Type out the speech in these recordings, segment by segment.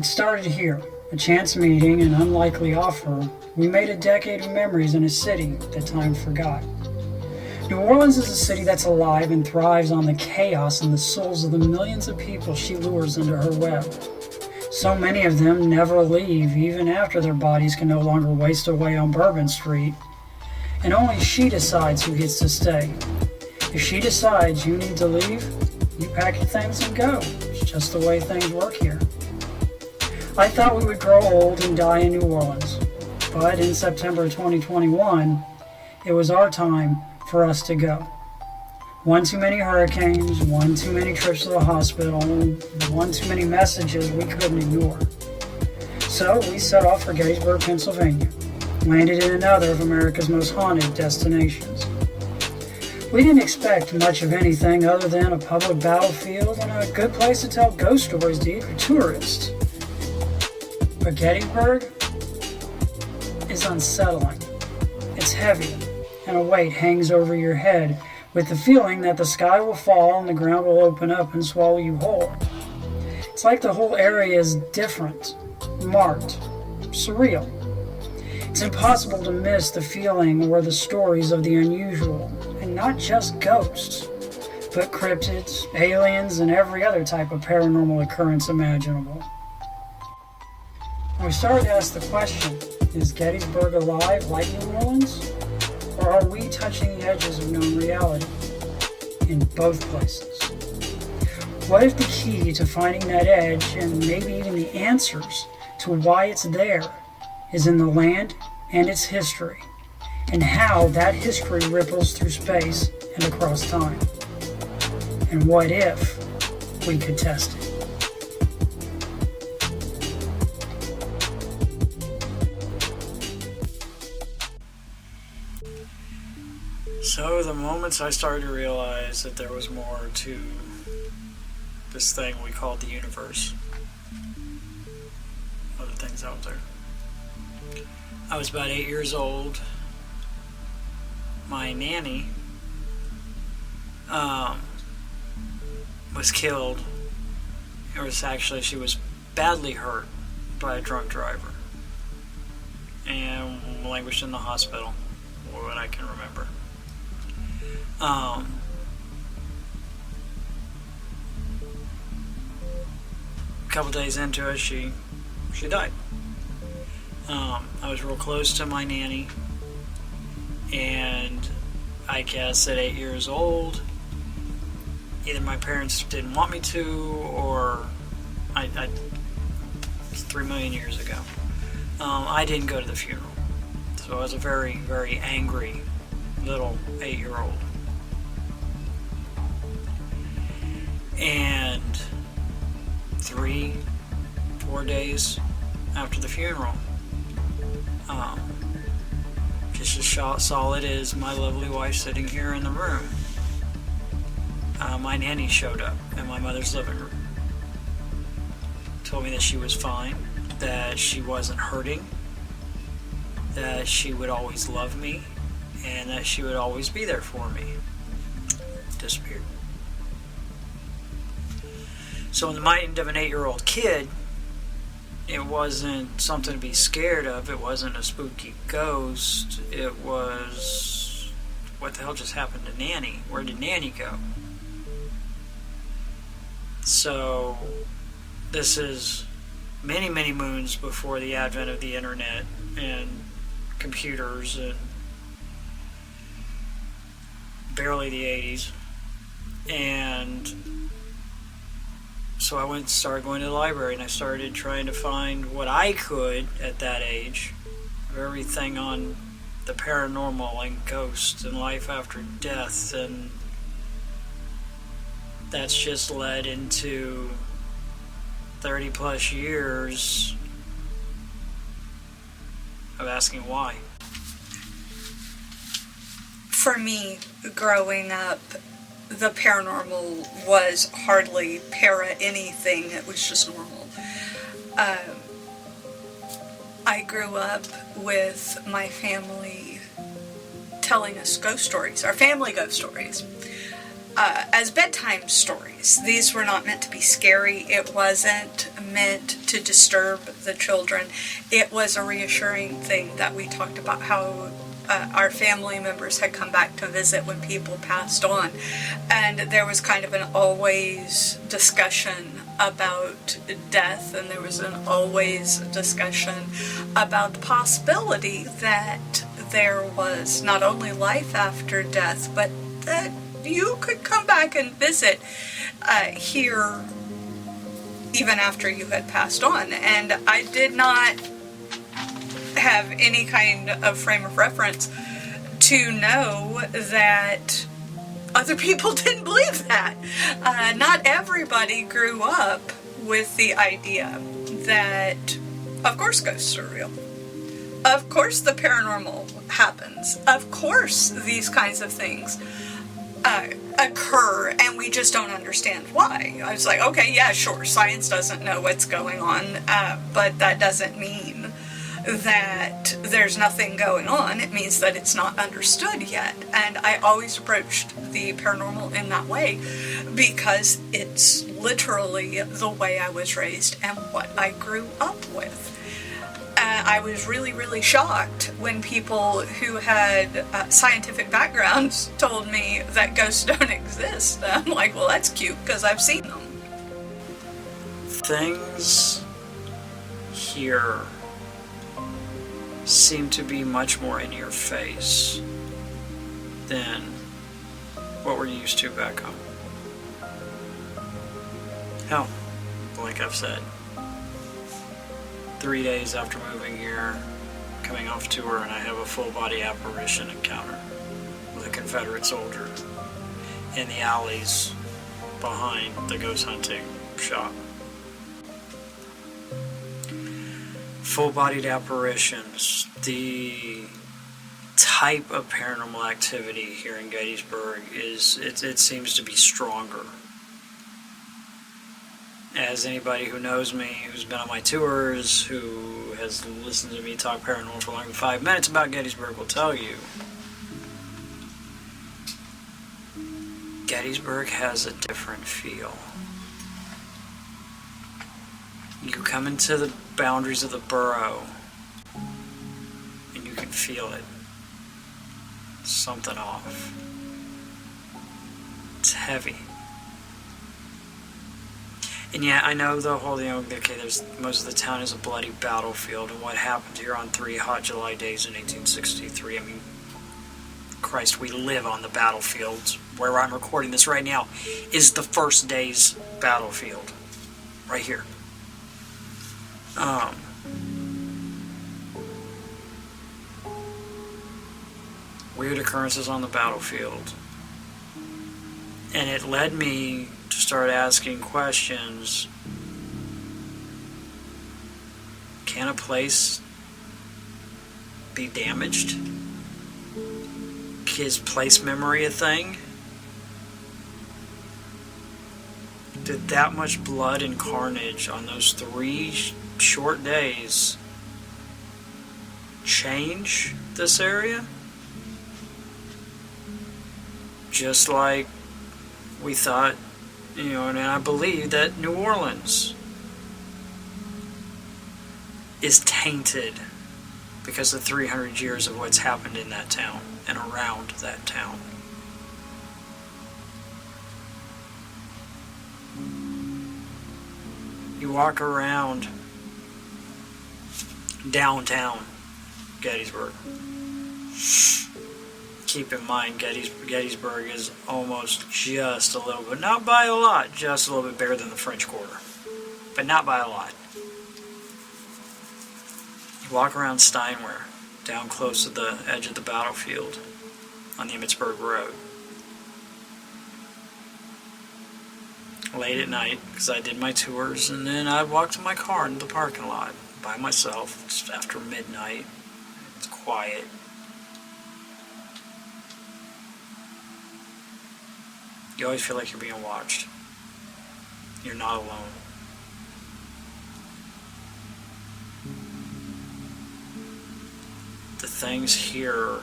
It started here, a chance meeting, an unlikely offer. We made a decade of memories in a city that time forgot. New Orleans is a city that's alive and thrives on the chaos and the souls of the millions of people she lures into her web. So many of them never leave, even after their bodies can no longer waste away on Bourbon Street. And only she decides who gets to stay. If she decides you need to leave, you pack your things and go. It's just the way things work here. I thought we would grow old and die in New Orleans, but in September 2021, it was our time for us to go. One too many hurricanes, one too many trips to the hospital, one too many messages we couldn't ignore. So we set off for Gettysburg, Pennsylvania, landed in another of America's most haunted destinations. We didn't expect much of anything other than a public battlefield and a good place to tell ghost stories to eager tourists. But Gettysburg is unsettling. It's heavy, and a weight hangs over your head with the feeling that the sky will fall and the ground will open up and swallow you whole. It's like the whole area is different, marked, surreal. It's impossible to miss the feeling or the stories of the unusual, and not just ghosts, but cryptids, aliens, and every other type of paranormal occurrence imaginable. We started to ask the question, is Gettysburg alive like New Orleans? Or are we touching the edges of known reality? In both places. What if the key to finding that edge, and maybe even the answers to why it's there, is in the land and its history, and how that history ripples through space and across time? And what if we could test it? So the moments I started to realize that there was more to this thing we called the universe, other things out there. I was about 8 years old. My nanny was killed. She was badly hurt by a drunk driver and languished in the hospital, what I can remember. A couple days into it, she died. I was real close to my nanny, and I guess at 8 years old, either my parents didn't want me to, or it was 3 million years ago. I didn't go to the funeral, so I was a very, very angry little 8-year-old. And 3-4 days after the funeral, just as solid as my lovely wife sitting here in the room, my nanny showed up in my mother's living room. Told me that she was fine, that she wasn't hurting, that she would always love me, and that she would always be there for me. Disappeared. So in the mind of an 8-year-old kid, it wasn't something to be scared of. It wasn't a spooky ghost. It was, what the hell just happened to Nanny? Where did Nanny go? So this is many, many moons before the advent of the internet and computers, and barely the 80s. And so I started going to the library, and I started trying to find what I could at that age of everything on the paranormal and ghosts and life after death, and that's just led into 30 plus years of asking why. For me, growing up, the paranormal was hardly anything. It was just normal. I grew up with my family telling us ghost stories, our family ghost stories. as bedtime stories. These were not meant to be scary. It wasn't meant to disturb the children. It was a reassuring thing that we talked about how our family members had come back to visit when people passed on. And there was kind of an always discussion about death, and there was an always discussion about the possibility that there was not only life after death, but that you could come back and visit here even after you had passed on. And I did not have any kind of frame of reference to know that other people didn't believe that. Not everybody grew up with the idea that, of course, ghosts are real. Of course the paranormal happens. Of course these kinds of things occur, and we just don't understand why. I was like, okay, yeah, sure, science doesn't know what's going on, but that doesn't mean that there's nothing going on. It means that it's not understood yet. And I always approached the paranormal in that way because it's literally the way I was raised and what I grew up with. I was really, really shocked when people who had scientific backgrounds told me that ghosts don't exist. I'm like, well, that's cute because I've seen them. Things here seem to be much more in your face than what we're used to back home. Hell, like I've said, 3 days after moving here, coming off tour, and I have a full body apparition encounter with a Confederate soldier in the alleys behind the ghost hunting shop. Full-bodied apparitions, the type of paranormal activity here in Gettysburg it seems to be stronger. As anybody who knows me, who's been on my tours, who has listened to me talk paranormal for longer than 5 minutes about Gettysburg will tell you, Gettysburg has a different feel. You come into the boundaries of the borough and you can feel it. Something off. It's heavy. And yeah, I know the whole, okay, most of the town is a bloody battlefield, and what happened here on 3 hot July days in 1863, I mean, Christ, we live on the battlefield. Where I'm recording this right now is the first day's battlefield. Right here. Weird occurrences on the battlefield. And it led me to start asking questions. Can a place be damaged? Is place memory a thing? Did that much blood and carnage on those 3 short days change this area? Just like we thought, and I believe that New Orleans is tainted because of 300 years of what's happened in that town and around that town. You walk around downtown Gettysburg. Keep in mind, Gettysburg is almost just a little bit, not by a lot, just a little bit bigger than the French Quarter. But not by a lot. You walk around Steinwehr, down close to the edge of the battlefield on the Emmitsburg Road. Late at night, because I did my tours, and then I'd walk to my car in the parking lot by myself, just after midnight. It's quiet. You always feel like you're being watched. You're not alone. The things here,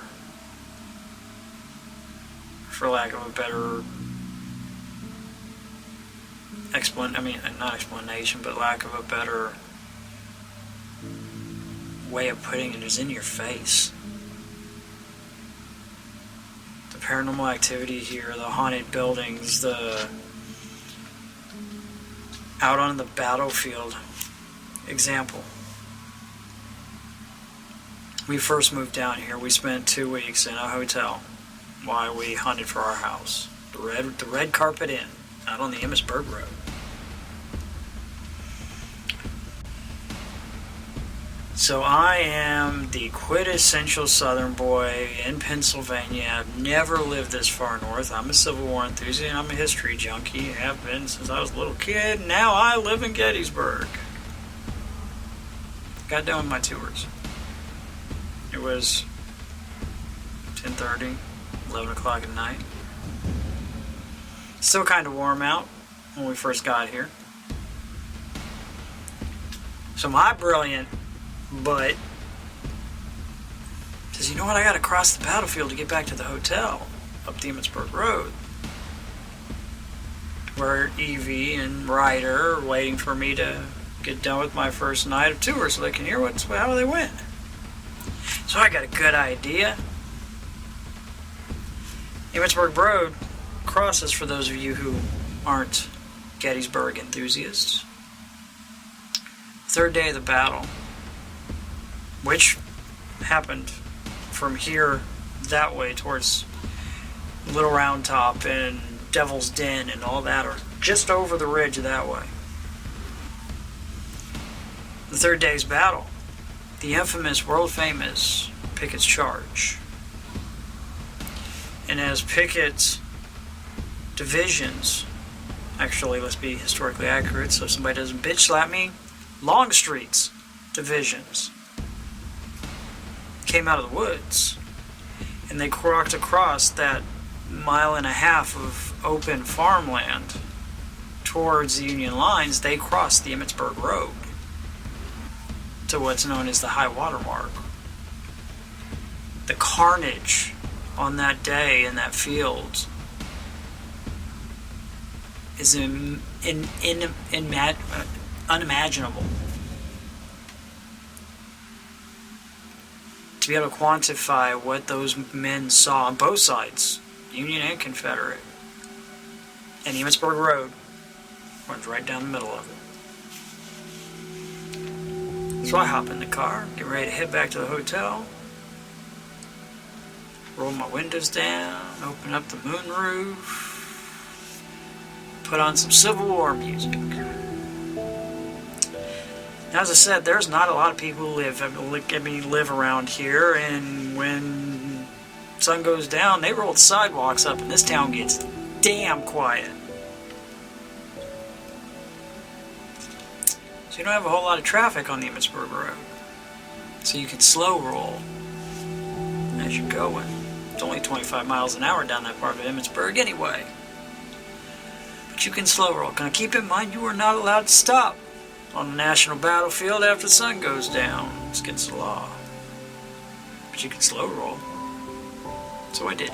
for lack of a better not explanation, but lack of a better way of putting it, is in your face. The paranormal activity here, the haunted buildings, the out on the battlefield. Example. We first moved down here, we spent 2 weeks in a hotel while we hunted for our house. The Red Carpet Inn, out on the Emmitsburg Road. So I am the quintessential Southern boy in Pennsylvania. I've never lived this far north. I'm a Civil War enthusiast. I'm a history junkie. Have been since I was a little kid. Now I live in Gettysburg. Got done with my tours. It was 10:30, 11 o'clock at night. Still kind of warm out when we first got here. So my brilliant butt says, you know what, I gotta cross the battlefield to get back to the hotel up the Emmitsburg Road, where Evie and Ryder are waiting for me to get done with my first night of tour so they can hear how they went. So I got a good idea. Emmitsburg Road crosses, for those of you who aren't Gettysburg enthusiasts, third day of the battle, which happened from here that way towards Little Round Top and Devil's Den and all that, or just over the ridge that way. The third day's battle, the infamous, world-famous Pickett's Charge. And as Pickett's divisions, actually, let's be historically accurate so somebody doesn't bitch slap me, Longstreet's divisions came out of the woods, and they walked across that 1.5 miles of open farmland towards the Union lines. They crossed the Emmitsburg Road to what's known as the high water mark. The carnage on that day in that field is unimaginable. To be able to quantify what those men saw on both sides, Union and Confederate, and the Emmitsburg Road runs right down the middle of it. So I hop in the car, get ready to head back to the hotel, roll my windows down, open up the moonroof, put on some Civil War music. Now, as I said, there's not a lot of people who live around here, and when sun goes down, they roll the sidewalks up, and this town gets damn quiet. So you don't have a whole lot of traffic on the Emmitsburg Road. So you can slow roll as you're going. It's only 25 miles an hour down that part of Emmitsburg anyway. But you can slow roll. Now keep in mind, you are not allowed to stop on the national battlefield after the sun goes down. It's against the law. But you can slow roll. So I did.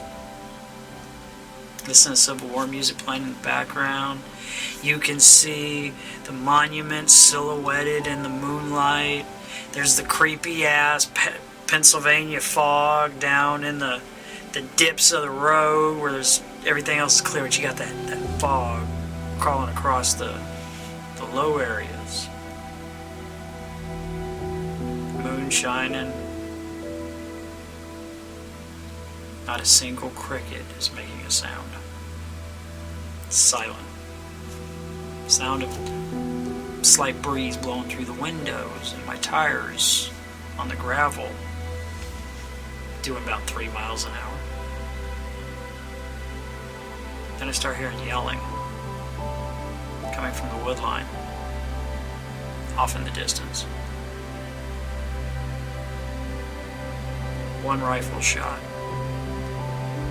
Listen to Civil War music playing in the background. You can see the monuments silhouetted in the moonlight. There's the creepy ass Pennsylvania fog down in the dips of the road where there's everything else is clear, but you got that fog crawling across the low areas. Moon shining. Not a single cricket is making a sound. It's silent. Sound of slight breeze blowing through the windows and my tires on the gravel doing about 3 miles an hour. Then I start hearing yelling coming from the wood line off in the distance. One rifle shot.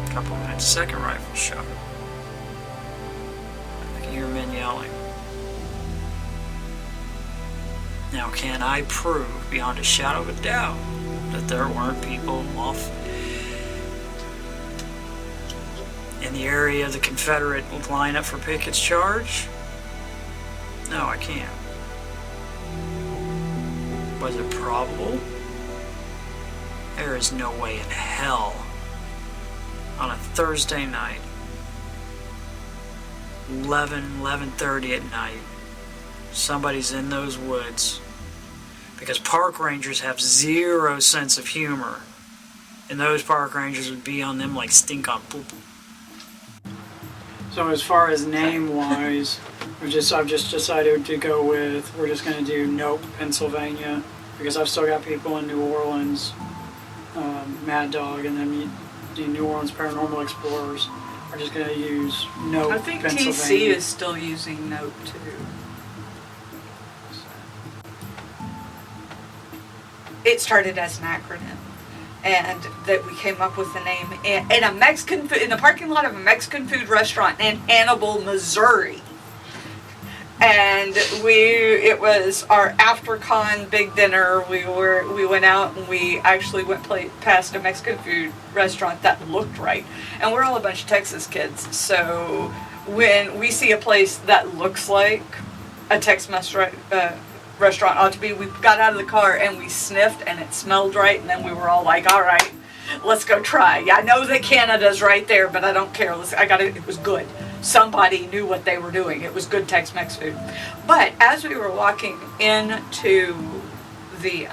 A couple minutes, second rifle shot. I can hear men yelling. Now, can I prove beyond a shadow of a doubt that there weren't people off in the area of the Confederate lineup for Pickett's Charge? No, I can't. Was it probable? There is no way in hell on a Thursday night, 11:30 at night, somebody's in those woods, because park rangers have zero sense of humor, and those park rangers would be on them like stink on poop. So as far as name-wise, I've just decided to go with, we're just going to do Nope, Pennsylvania, because I've still got people in New Orleans, Mad Dog, and then the New Orleans Paranormal Explorers are just going to use Nope, I think Pennsylvania. TC is still using Nope too. It started as an acronym, and that we came up with the name in a Mexican food, in the parking lot of a Mexican food restaurant in Hannibal, Missouri. And it was our after-con big dinner. We went out and we actually went past a Mexican food restaurant that looked right. And we're all a bunch of Texas kids, so when we see a place that looks like a Tex-Mex restaurant ought to be, we got out of the car and we sniffed and it smelled right, and then we were all like, all right, let's go try. Yeah, I know that Canada's right there, but I don't care. It was good. Somebody knew what they were doing. It was good Tex-Mex food. But as we were walking into the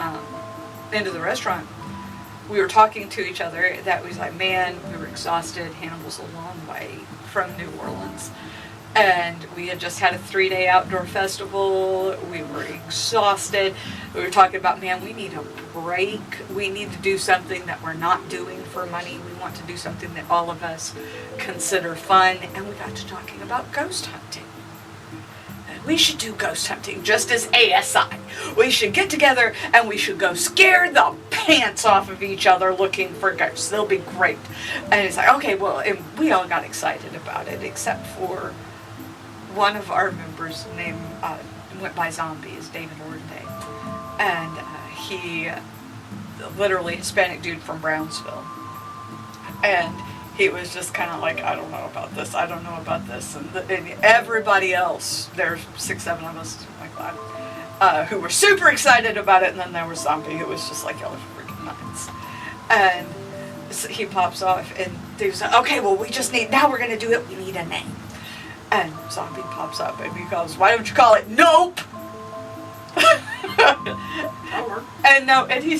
restaurant, we were talking to each other that was like, man, we were exhausted. Hannibal's a long way from New Orleans. And we had just had a 3-day outdoor festival. We were exhausted. We were talking about, man, we need a break. We need to do something that we're not doing for money. We want to do something that all of us consider fun. And we got to talking about ghost hunting. And we should do ghost hunting just as ASI. We should get together and we should go scare the pants off of each other looking for ghosts. They'll be great. And it's like, okay, well, and we all got excited about it, except for one of our members went by Zombie, is David Ornday. And he, literally Hispanic dude from Brownsville. And he was just kind of like, I don't know about this, I don't know about this. And everybody else, there's 6, 7 of us, something like that, who were super excited about it. And then there was Zombie, who was just like, y'all are freaking nuts. And so he pops off and dude's like, okay, well, now we're going to do it, we need a name. And Zombie pops up and he goes, why don't you call it Nope? And he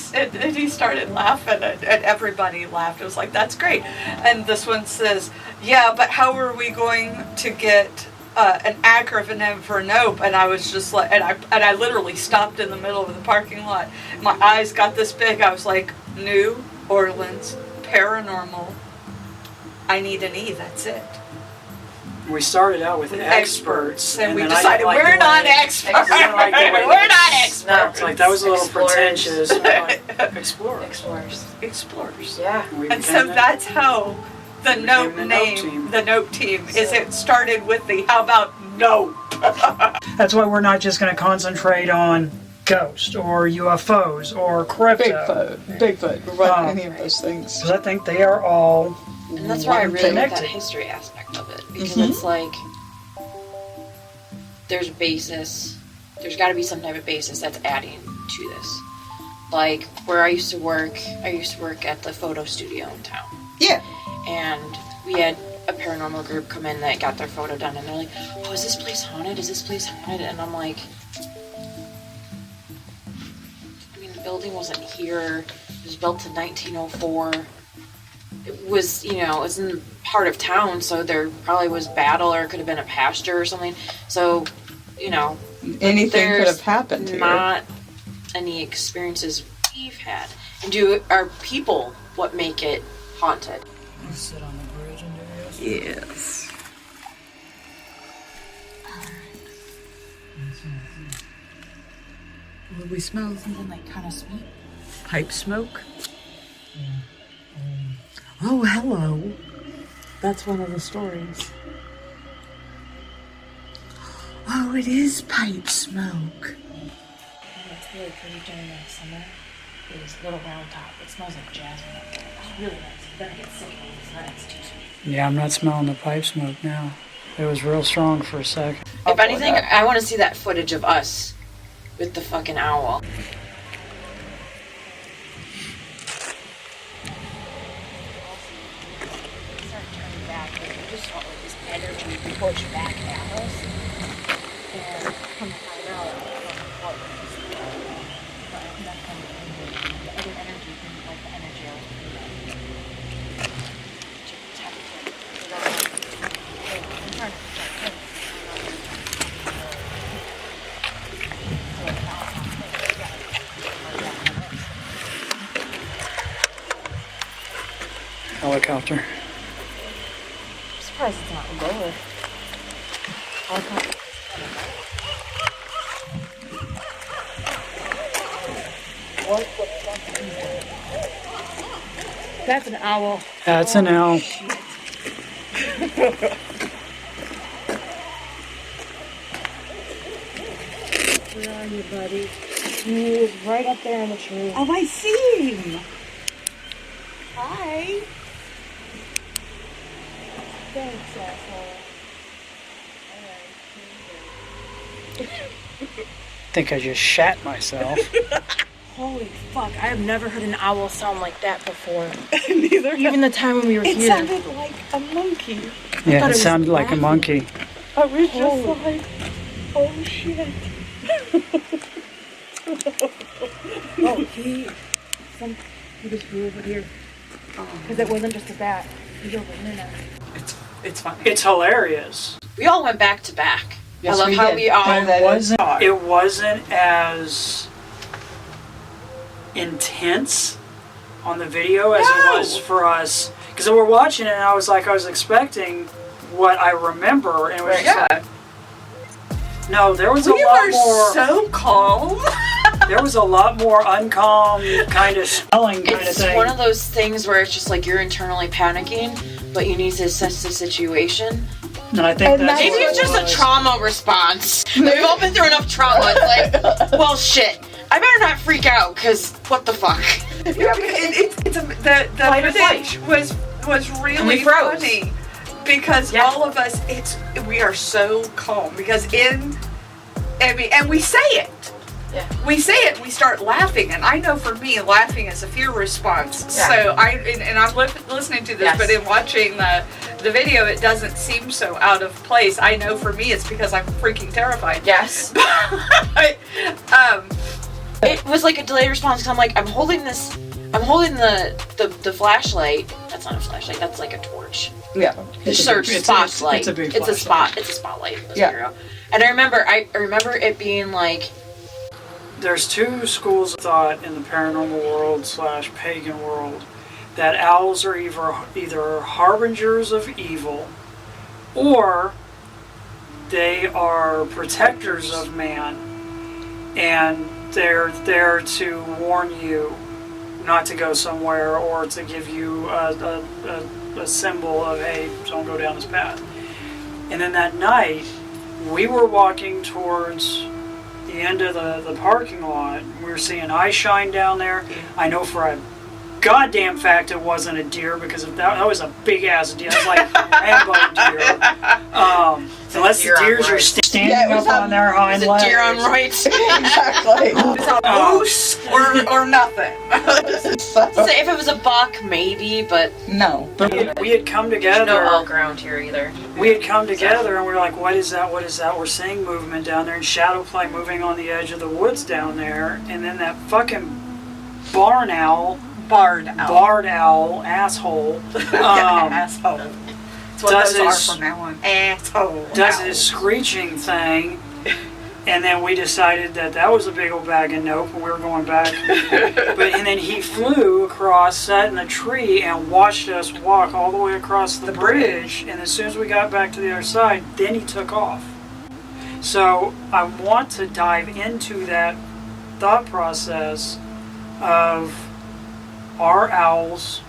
started laughing, and everybody laughed. It was like, that's great. And this one says, yeah, but how are we going to get an acronym for Nope? And I was just like, and I literally stopped in the middle of the parking lot. My eyes got this big. I was like, New Orleans Paranormal. I need an E. That's it. We started out with experts, and we then decided we're not experts. We're not experts. No, It's like, that was a little Explorers. pretentious. Like, explorers. Explorers. Yeah. We And became so that's how the Nope the Nope name, team. the Nope team, is it started with the how about Nope? That's why we're not just going to concentrate on ghosts or UFOs or crypto. Bigfoot, any of those things. Because I think they are all And that's why I really like connected. that history aspect of it. Because it's like, there's a basis, there's got to be some type of basis that's adding to this. Like, where I used to work at the photo studio in town. Yeah. And we had a paranormal group come in that got their photo done, and they're like, oh, is this place haunted? Is this place haunted? And I'm like, I mean, the building wasn't here. It was built in 1904. It was, it was in part of town, so there probably was battle, or it could have been a pasture or something. So, Anything could there's have happened here. not any experiences we've had. And are people what make it haunted? You sit on the bridge and do this? Yes. Will we smell something like kind of sweet? Pipe smoke? Oh, hello. That's one of the stories. Oh, it is pipe smoke. It's really pretty during the summer. There's a little round top. It smells like jasmine up there. It's really nice. Then it gets sick because then it's too sweet. Yeah, I'm not smelling the pipe smoke now. It was real strong for a second. If anything, I want to see that footage of us with the fucking owl. Helicopter. I'm surprised it's not lower. That's an owl. That's an owl. Where are you, buddy? He was right up there in the tree. Oh, I see him. Hi. Thanks, asshole. I think I just shat myself. Holy fuck, I have never heard an owl sound like that before. Neither. Even the time when we were It here. sounded like a monkey. Yeah, thought it it was sounded like a laughing. monkey. I was just Holy. like, oh shit. Oh, he was over here. Because it wasn't just a bat. He's over here now. It's fine. It's hilarious. We all went back to back. Yes, I love we how did. we all. And that is- It wasn't as intense on the video as it was for us. Because we were watching it and I was expecting what I remember and it was just like, no, there was a We lot were more, so calm. there was a lot more uncalm kind of spelling kind of It's thing. one of those things where it's just like you're internally panicking, but you need to assess the situation. And I think And that's Maybe what it's it just a was. trauma response. We've all been through enough trauma. It's like, well, shit. I better not freak out, because what the fuck? Yeah, the Fight or footage was And we really froze. funny because Yeah. all of us we are so calm because and we say it. Yeah. We say it, we start laughing, and I know for me, laughing is a fear response. Yeah. So I'm listening to this, Yes. but in watching the video, it doesn't seem so out of place. I know for me, it's because I'm freaking terrified. Yes. But, It was like a delayed response, because I'm like, I'm holding the flashlight. That's not a flashlight, that's like a torch. yeah. It's Or a big- spotlight. it's a big It's a flashlight. It's a spotlight. Let's Yeah. figure it out. And I remember it being like, There's two schools of thought in the paranormal world / pagan world that owls are either harbingers of evil or they are protectors of man and they're there to warn you not to go somewhere or to give you a symbol of, hey, don't go down this path. And then that night, we were walking towards the end of the parking lot. We were seeing eye shine down there. I know for a goddamn fact it wasn't a deer because if that was a big ass deer. It was like a Rambo deer. Unless the deers are standing up on their hind is it legs. deer on rights? Exactly. It's a moose or nothing. So if it was a buck, maybe, but No. But we had come there's no together. all ground here either. We had come together and we were like, what is that? What is that? We're seeing movement down there and shadow play moving on the edge of the woods down there. And then that fucking barn owl, Barred owl. asshole, Asshole. That's what does those his- are from now on. Asshole. does Owl. his screeching thing. And then we decided that was a big old bag of nope and we were going back. And then he flew across, sat in a tree and watched us walk all the way across the bridge. And as soon as we got back to the other side, then he took off. So I want to dive into that thought process of, are owls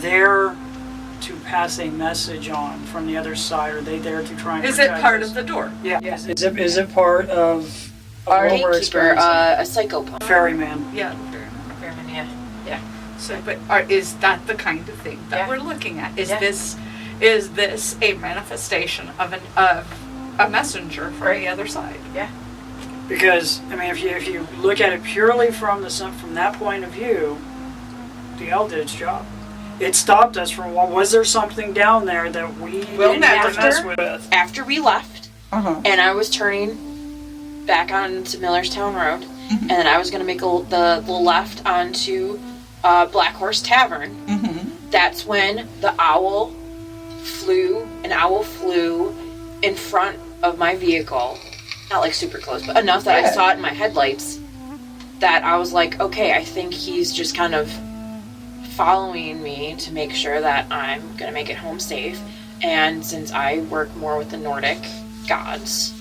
there to pass a message on from the other side? Are they there to try and Is it protect part us? of the door? Yeah. Is it part of Our what we're gatekeeper, experiencing? a psychopomp. Ferryman. Yeah. Fairman, yeah. So, but is that the kind of thing that Yeah. we're looking at? Is Yeah. this, Is this a manifestation of a messenger for the other side? Yeah. Because I mean, if you look at it purely from that point of view, the L did its job. It stopped us from. Was there something down there that we didn't have to mess with? After we left, Uh-huh. and I was turning back onto Millerstown Road, and then I was going to make the left onto Black Horse Tavern. That's when an owl flew in front of my vehicle. Not like super close, but enough that I saw it in my headlights that I was like, okay, I think he's just kind of following me to make sure that I'm going to make it home safe. And since I work more with the Nordic gods,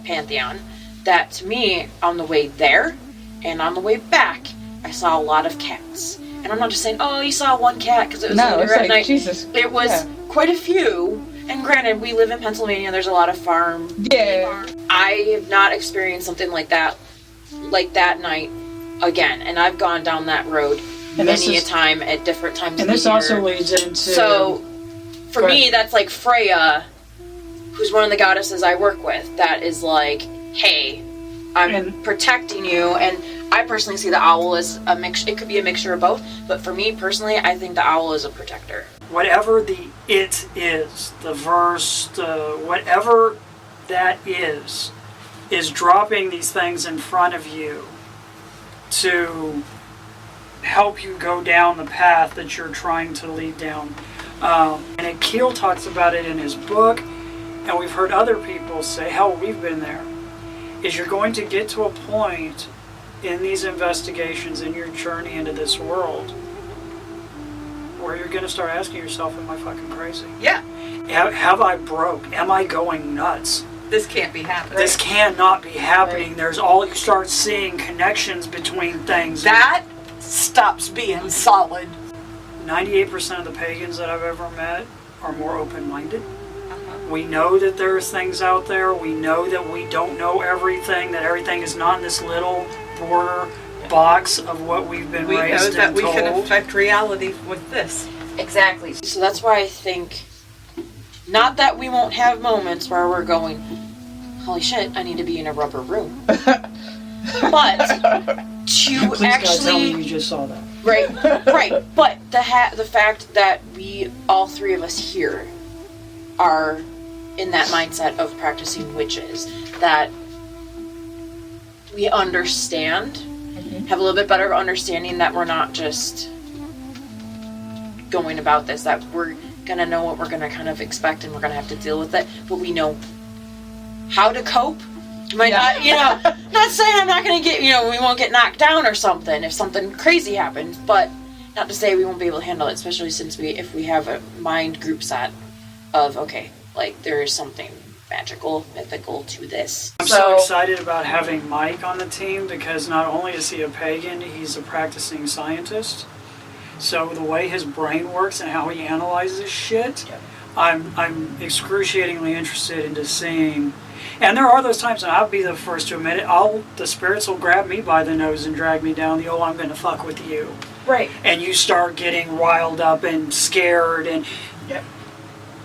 pantheon, that to me, on the way there and on the way back, I saw a lot of cats. And I'm not just saying, oh, you saw one cat because it was later at night. Jesus. It was quite a few. And granted, we live in Pennsylvania. There's a lot of farm. Yeah. I have not experienced something like that night again. And I've gone down that road many a time at different times. And this also leads into. So, for me, that's like Freya, who's one of the goddesses I work with. That is like, hey, I'm protecting you. And I personally see the owl as a mix. It could be a mixture of both. But for me personally, I think the owl is a protector. Whatever the it is, the verse, whatever that is dropping these things in front of you to help you go down the path that you're trying to lead down. And Akil talks about it in his book, and we've heard other people say, hell, we've been there, is you're going to get to a point in these investigations, in your journey into this world, where you're going to start asking yourself, am I fucking crazy? Yeah. Have I broke? Am I going nuts? This can't be happening. This cannot be happening. There's you start seeing connections between things. That stops being solid. 98% of the pagans that I've ever met are more open-minded. We know that there's things out there. We know that we don't know everything, that everything is not in this little border box of what we've been We know raised that and we told. can affect reality with this. Exactly. So that's why I think, not that we won't have moments where we're going, holy shit, I need to be in a rubber room. But to Please God, tell me actually, you just saw that. right. But the fact that we, all three of us here, are in that mindset of practicing witches, that we understand, have a little bit better of understanding that we're not just going about this, that we're gonna know what we're gonna kind of expect and we're gonna have to deal with it, but we know how to cope. Might not, not saying I'm not gonna get, we won't get knocked down or something if something crazy happens, but not to say we won't be able to handle it, especially since if we have a mind group set of, okay, like there is something magical, mythical to this. I'm so excited about having Mike on the team because not only is he a pagan, he's a practicing scientist. So the way his brain works and how he analyzes shit, I'm excruciatingly interested into seeing. And there are those times, and I'll be the first to admit it, the spirits will grab me by the nose and drag me down the, I'm going to fuck with you. Right. And you start getting riled up and scared, and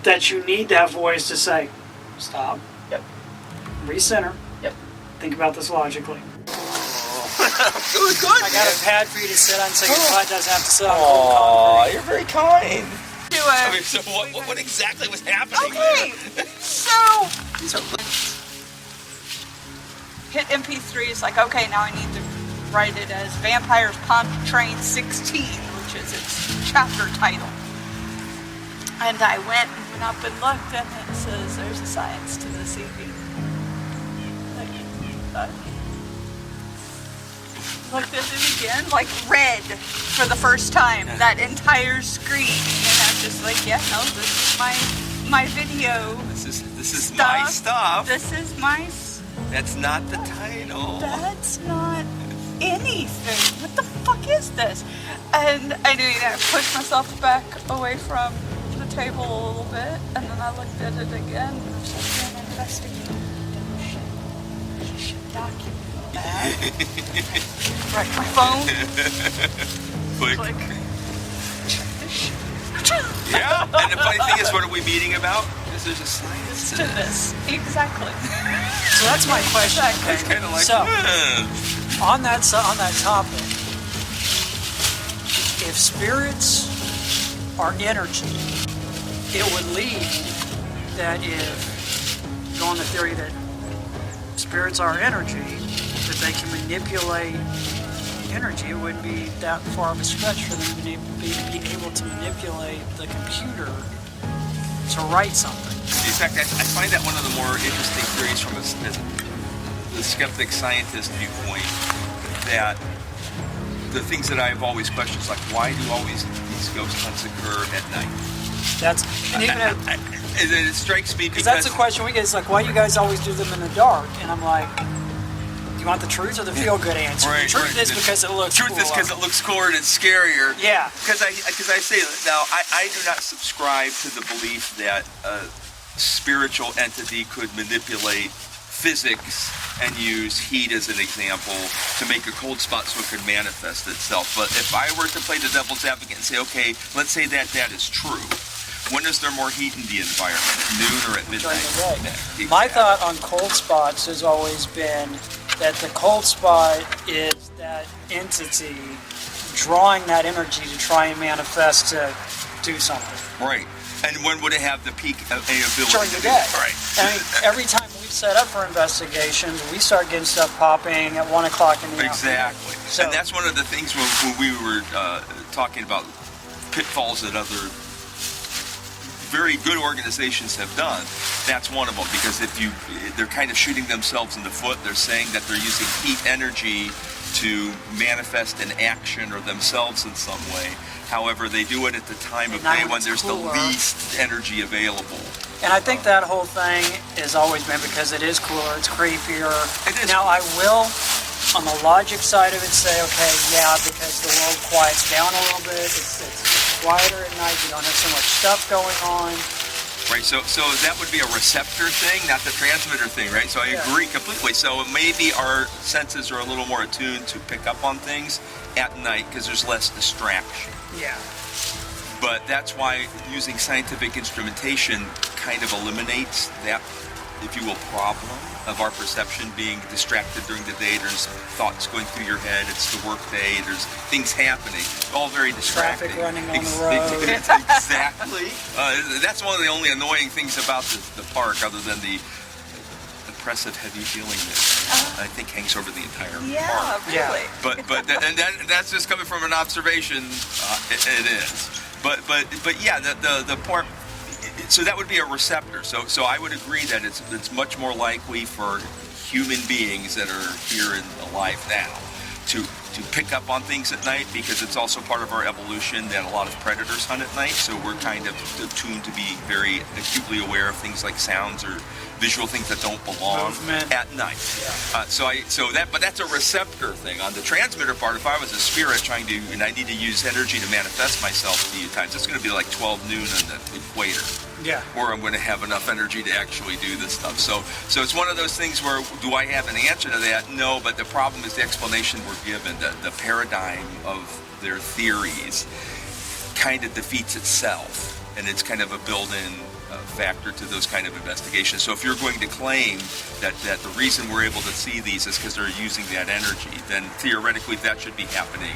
that you need that voice to say, stop. Recenter. Think about this logically. Good. I got a pad for you to sit on so your butt doesn't have to sit on Aw, cold you're very kind. Do I it. mean, so what exactly was happening Okay, there? so hit MP3. It's like, okay, now I need to write it as Vampires Pontchartrain 16, which is its chapter title. And I went up and looked, and it says there's a science to this evening. Looked at it again, like red for the first time, that entire screen, and I'm just like, yeah, no, this is my video. This is stuff. my stuff. This is my. That's not the title. That's not anything. What the fuck is this? And I knew I pushed myself back away from the table a little bit, and then I looked at it again, and I was like, yeah, I'm investigating. You should document that. Right, my phone. Click. Check this shit. Yeah. And the funny thing is, what are we meeting about? Because there's a science to To this. this. Exactly. So that's my question. It's kind of like, So, on that topic, if spirits are energy, it would lead that if you go on the theory that spirits are energy, that they can manipulate energy, it wouldn't be that far of a stretch for them to be able to manipulate the computer to write something. in fact, I find that one of the more interesting theories from the skeptic scientist viewpoint, that the things that I've always questioned is like, why do always these ghost hunts occur at night? And even It strikes me because that's a question we get. It's like, why do you guys always do them in the dark? And I'm like, do you want the truth or the feel-good answer? Right, the truth right. is because it looks Truth cool. is because it looks cooler and it's scarier. Yeah. Because I say now I do not subscribe to the belief that a spiritual entity could manipulate physics and use heat as an example to make a cold spot so it could manifest itself. But if I were to play the devil's advocate and say, okay, let's say that is true. When is there more heat in the environment? At noon or at midnight? During the day. Exactly. My thought on cold spots has always been that the cold spot is that entity drawing that energy to try and manifest to do something. Right. And when would it have the peak ability During to the do day. Right. I mean, every time we've set up for investigations, we start getting stuff popping at 1 o'clock in the afternoon. Exactly. So- And that's one of the things when we were talking about pitfalls that other very good organizations have done. That's one of them, because they're kind of shooting themselves in the foot. They're saying that they're using heat energy to manifest an action or themselves in some way. However, they do it at the time of night day when when it's there's cooler. the least energy available. And I think that whole thing has always been because it is cooler, it's creepier. It is. Now, I will, on the logic side of it, say, okay, yeah, because the world quiets down a little bit, it's quieter at night, you don't have so much stuff going on. Right, so that would be a receptor thing, not the transmitter thing, right? So I agree completely. So maybe our senses are a little more attuned to pick up on things at night because there's less distraction. Yeah. But that's why using scientific instrumentation kind of eliminates that, if you will, problem of our perception being distracted during the day. There's thoughts going through your head. It's the work day. There's things happening. All very distracting. Traffic running on the road. Exactly. That's one of the only annoying things about the park, other than the oppressive heavy feeling that I think hangs over the entire park. Yeah, really. But that's just coming from an observation. It is. But yeah, the point. So that would be a receptor. So I would agree that it's much more likely for human beings that are here and alive now to pick up on things at night, because it's also part of our evolution that a lot of predators hunt at night. So we're kind of attuned to be very acutely aware of things like sounds or visual things that don't belong Movement. at night. Yeah. But that's a receptor thing. On the transmitter part, if I was a spirit trying to, and I need to use energy to manifest myself a few times, it's going to be like 12 noon on the equator. Yeah. Or I'm going to have enough energy to actually do this stuff. So it's one of those things where, do I have an answer to that? No, but the problem is the explanation we're given, the paradigm of their theories kind of defeats itself, and it's kind of a built-in factor to those kind of investigations. So if you're going to claim that the reason we're able to see these is because they're using that energy, then theoretically that should be happening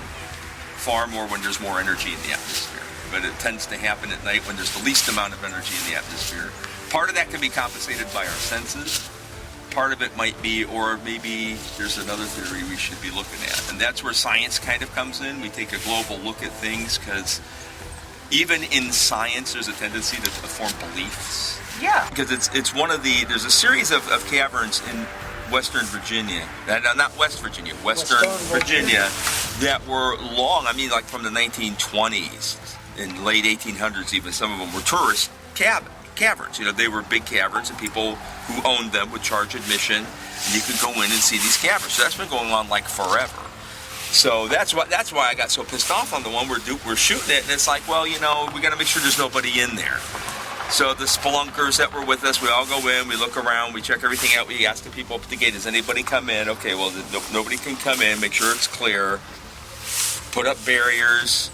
far more when there's more energy in the atmosphere. But it tends to happen at night when there's the least amount of energy in the atmosphere. Part of that can be compensated by our senses. Part of it might be, or maybe there's another theory we should be looking at. And that's where science kind of comes in. We take a global look at things, because even in science there's a tendency to form beliefs. Yeah. Because it's one of there's a series of caverns in Western Virginia, not West Virginia, Western Virginia, that were long, I mean, like from the 1920s and late 1800s even. Some of them were tourist caverns. You know, they were big caverns, and people who owned them would charge admission, and you could go in and see these caverns. So that's been going on like forever. So that's why I got so pissed off on the one we're shooting it, and it's like, well, you know, we got to make sure there's nobody in there. So the spelunkers that were with us, we all go in, we look around, we check everything out, we ask the people up at the gate, does anybody come in? Okay, well, nobody can come in, make sure it's clear, put up barriers,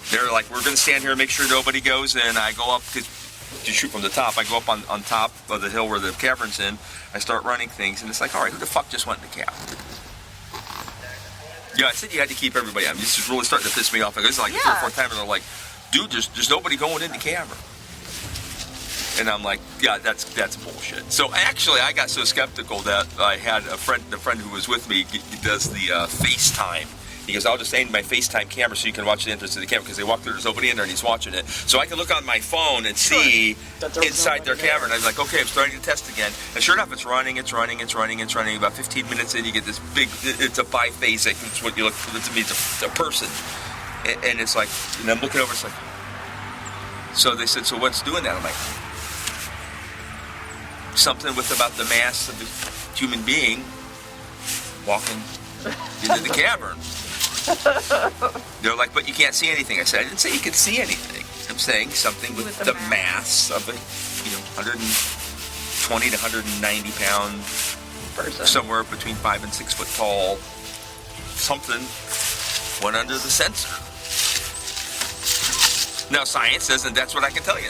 They're like, we're going to stand here and make sure nobody goes in. I go up, because you shoot from the top. I go up on top of the hill where the cavern's in. I start running things, and it's like, all right, who the fuck just went in the cavern? Yeah, I said you had to keep everybody. I mean, this is really starting to piss me off. This is like the third or fourth time, and they're like, dude, there's nobody going in the cavern. And I'm like, yeah, that's bullshit. So actually, I got so skeptical that I had the friend who was with me, he does the FaceTime. He goes, I'll just aim my FaceTime camera so you can watch the entrance of the camera, because they walk through, there's nobody in there, and he's watching it. So I can look on my phone and see inside their cavern. I was like, okay, I'm starting to test again. And sure enough, it's running. About 15 minutes in, you get this big, it's a biphasic, it's what you look for, to me, it's a person. And it's like, and I'm looking over, it's like, so they said, so what's doing that? I'm like, something with about the mass of the human being walking into the cavern. They're like, but you can't see anything. I said, I didn't say you could see anything. I'm saying something with the mass of a 120 to 190 pound person, somewhere between 5 and 6 foot tall. Something went under the sensor. Now science says, and that's what I can tell you.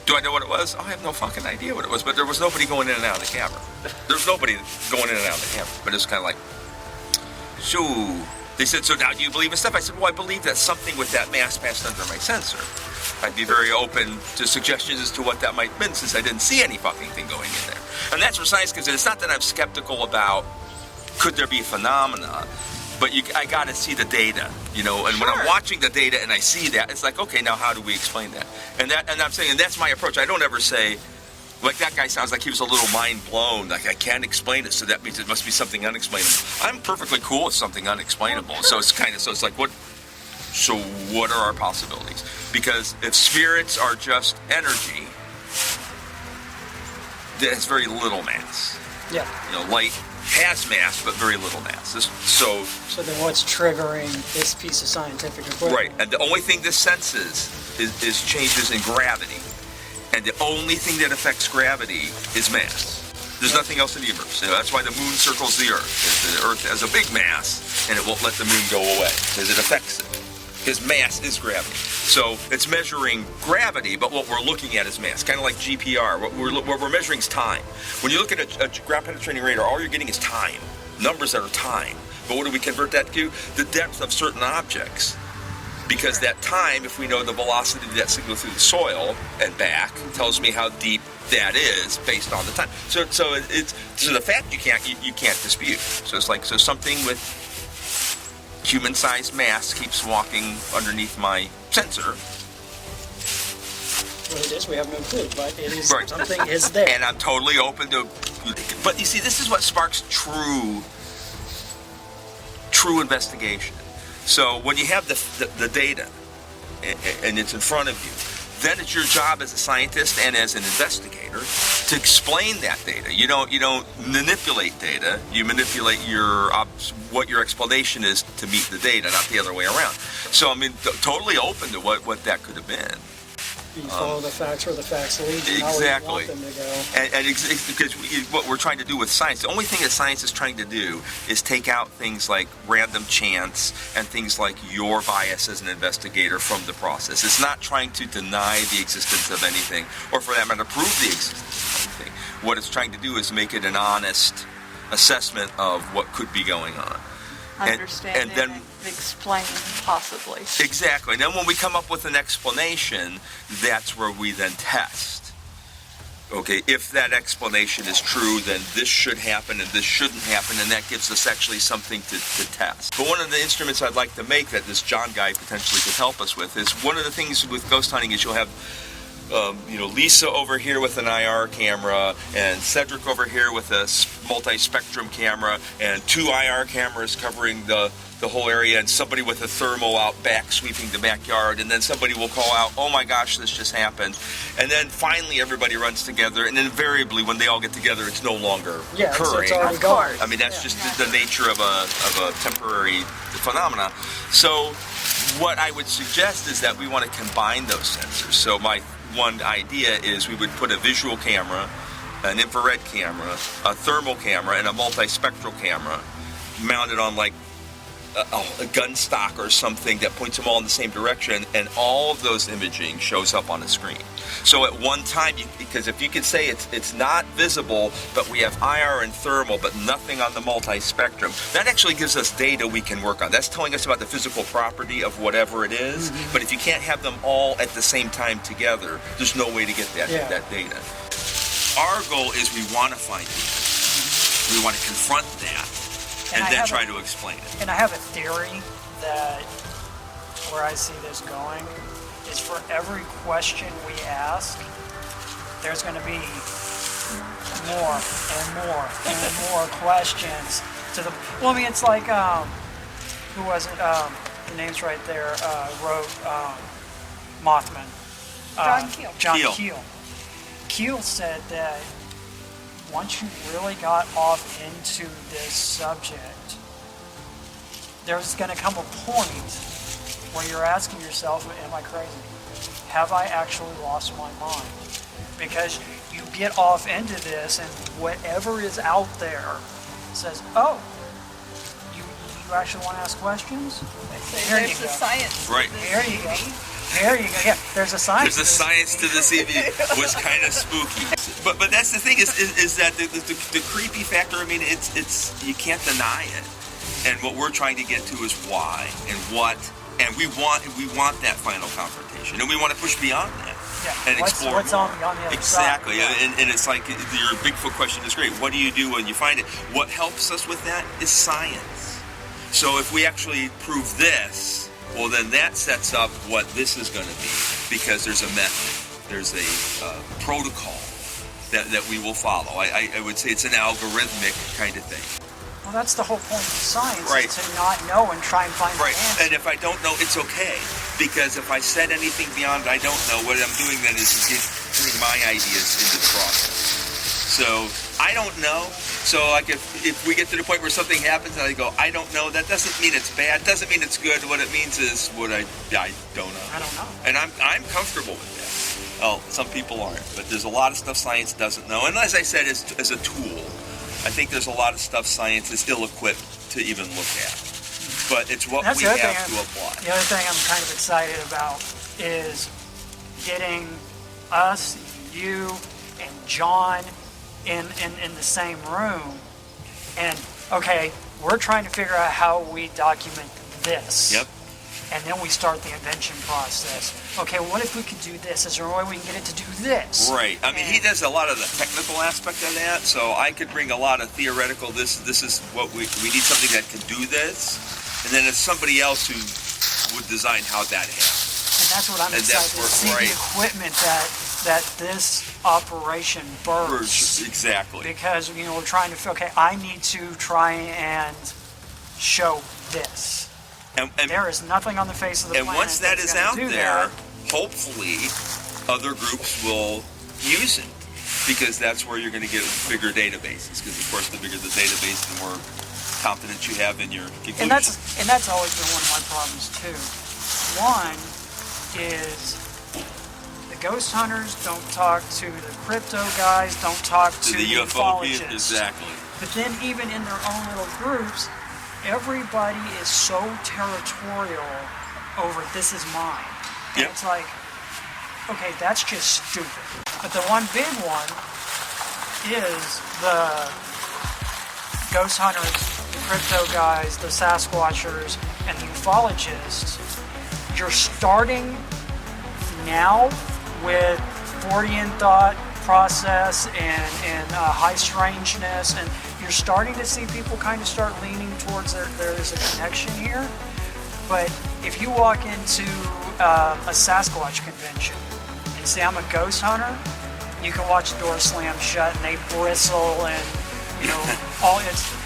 Do I know what it was? Oh, I have no fucking idea what it was, but there was nobody going in and out of the cavern. There's nobody going in and out of the cavern. But it's kind of like, so they said, so now do you believe in stuff? I said, well, I believe that something with that mass passed under my sensor. I'd be very open to suggestions as to what that might have been, since I didn't see any fucking thing going in there. And that's where science comes in. It's not that I'm skeptical about could there be a phenomena, but I got to see the data, and when I'm watching the data and I see that, it's like, okay, now how do we explain that? And I'm saying, and that's my approach. I don't ever say, like, that guy sounds like he was a little mind blown, like I can't explain it, so that means it must be something unexplainable. I'm perfectly cool with something unexplainable. So it's like, what are our possibilities? Because if spirits are just energy, that has very little mass. Yeah. Light has mass, but very little mass. So then what's triggering this piece of scientific equipment? Right, and the only thing this senses is changes in gravity. And the only thing that affects gravity is mass. There's nothing else in the universe. That's why the moon circles the Earth. The Earth has a big mass, and it won't let the moon go away, because it affects it. Because mass is gravity. So it's measuring gravity, but what we're looking at is mass. Kind of like GPR. What we're measuring is time. When you look at a ground penetrating radar, all you're getting is time. Numbers that are time. But what do we convert that to? The depth of certain objects. Because that time, if we know the velocity of that signal through the soil and back, tells me how deep that is based on the time. So the fact you can't dispute. So it's like, so something with human-sized mass keeps walking underneath my sensor. What it is, we have no clue, but it is Right. something is there. And I'm totally open to. But you see, this is what sparks true investigation. So when you have the data and it's in front of you, then it's your job as a scientist and as an investigator to explain that data. You don't manipulate data. You manipulate what your explanation is to meet the data, not the other way around. So I mean, totally open to what that could have been. You follow the facts where the facts lead you, Exactly. how we want them to go. And because what we're trying to do with science, the only thing that science is trying to do is take out things like random chance and things like your bias as an investigator from the process. It's not trying to deny the existence of anything, or for that matter, prove the existence of anything. What it's trying to do is make it an honest assessment of what could be going on. Understanding and then explaining, possibly. Exactly. And then when we come up with an explanation, that's where we then test. Okay, if that explanation is true, then this should happen and this shouldn't happen, and that gives us actually something to test. But one of the instruments I'd like to make that this John guy potentially could help us with is, one of the things with ghost hunting is you'll have Lisa over here with an IR camera, and Cedric over here with a multi-spectrum camera, and 2 IR cameras covering the whole area, and somebody with a thermal out back sweeping the backyard, and then somebody will call out, oh my gosh, this just happened. And then finally everybody runs together, and invariably when they all get together, it's no longer occurring. It's already gone. I mean, that's just the nature of a temporary phenomena. So what I would suggest is that we want to combine those sensors. So my one idea is we would put a visual camera, an infrared camera, a thermal camera, and a multispectral camera mounted on like a gun stock or something that points them all in the same direction, and all of those imaging shows up on a screen. So at one time, because if you could say it's not visible, but we have IR and thermal, but nothing on the multi-spectrum, that actually gives us data we can work on. That's telling us about the physical property of whatever it is, but if you can't have them all at the same time together, there's no way to get that data. Our goal is we want to find it. We want to confront that and then try to explain it. And I have a theory that where I see this going is for every question we ask, there's going to be more and more and more questions to the. Well, I mean, it's like who was it? The name's right there. Wrote Mothman. John Keel. John Keel. Keel. Keel said that once you really got off into this subject, there's going to come a point where you're asking yourself, am I crazy? Have I actually lost my mind? Because you get off into this and whatever is out there says, oh, you actually want to ask questions? Here you There's the go. science. Right. There you go. There you go. Yeah, there's a science. There's a science to this evening. Was kind of spooky, but that's the thing is that the creepy factor. I mean, it's you can't deny it, and what we're trying to get to is why and what, and we want that final confrontation, and we want to push beyond that and explore what's more. on the other Exactly, side. Yeah. and it's like your Bigfoot question is great. What do you do when you find it? What helps us with that is science. So if we actually prove this, well, then that sets up what this is going to be, because there's a method, there's a protocol that we will follow. I would say it's an algorithmic kind of thing. Well, that's the whole point of science, Right. is to not know and try and find Right, the answer. and if I don't know, it's okay, because if I said anything beyond I don't know, what I'm doing then is putting my ideas into the process. So I don't know. So like if we get to the point where something happens and I go, I don't know, that doesn't mean it's bad, doesn't mean it's good. What it means is what I don't know. I don't know. And I'm comfortable with that. Well, some people aren't, but there's a lot of stuff science doesn't know. And as I said, as a tool, I think there's a lot of stuff science is ill-equipped to even look at. But it's what That's we the other have thing to apply. The other thing I'm kind of excited about is getting us, you, and John in the same room. And, okay, we're trying to figure out how we document this. Yep. And then we start the invention process. Okay, what if we could do this? Is there a way we can get it to do this? Right. I mean, he does a lot of the technical aspect of that, so I could bring a lot of theoretical, this is what we need something that can do this, and then it's somebody else who would design how that happens. And that's what I'm And excited that's to where- see, right. the equipment that this operation births. Exactly. Because, we're trying to, okay, I need to try and show this. And There is nothing on the face of the planet once that that's is gonna out do there, that. hopefully other groups will use it, because that's where you're going to get bigger databases, because of course the bigger the database, the more confidence you have in your conclusion. And that's always been one of my problems too. One is the ghost hunters don't talk to the crypto guys, don't talk to the UFO people, ufologists. exactly. But then even in their own little groups, everybody is so territorial over this is mine. And Yep. it's like, okay, that's just stupid. But the one big one is the ghost hunters, the crypto guys, the Sasquatchers, and the ufologists. You're starting now with Fortean thought process and high strangeness, and you're starting to see people kind of start leaning towards there's a connection here. But if you walk into a Sasquatch convention and say I'm a ghost hunter, you can watch the door slam shut and they bristle and all it's.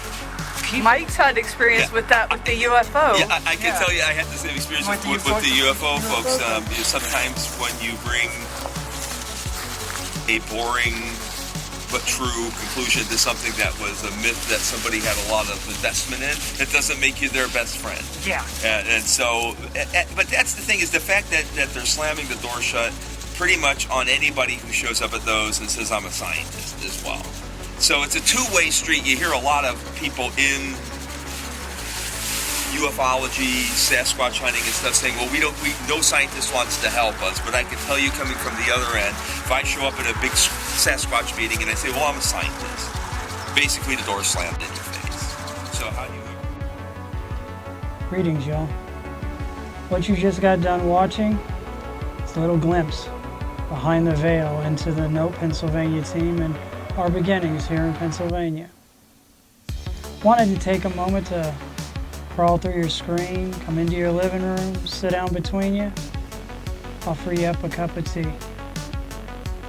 People, Mike's had experience with that with the UFO. Yeah, I can Yeah. tell you I had the same experience With with the the UFO folks. folks. Sometimes when you bring a boring but true conclusion to something that was a myth that somebody had a lot of investment in, it doesn't make you their best friend. Yeah. And so, but that's the thing, is the fact that they're slamming the door shut pretty much on anybody who shows up at those and says, I'm a scientist as well. So it's a two-way street. You hear a lot of people in ufology, Sasquatch hunting and stuff, saying, well, no scientist wants to help us. But I can tell you, coming from the other end, if I show up at a big Sasquatch meeting and I say, well, I'm a scientist, basically the door slammed in your face. So how do you... Greetings, y'all. What you just got done watching is a little glimpse behind the veil into the Note Pennsylvania team and our beginnings here in Pennsylvania. Wanted to take a moment to crawl through your screen, come into your living room, sit down between you, offer you up a cup of tea.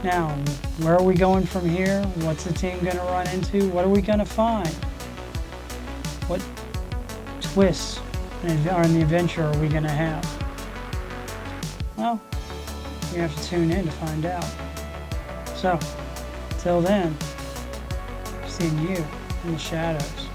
Now, where are we going from here? What's the team going to run into? What are we going to find? What twists in the adventure are we going to have? Well, you have to tune in to find out. So, till then, seeing you in the shadows.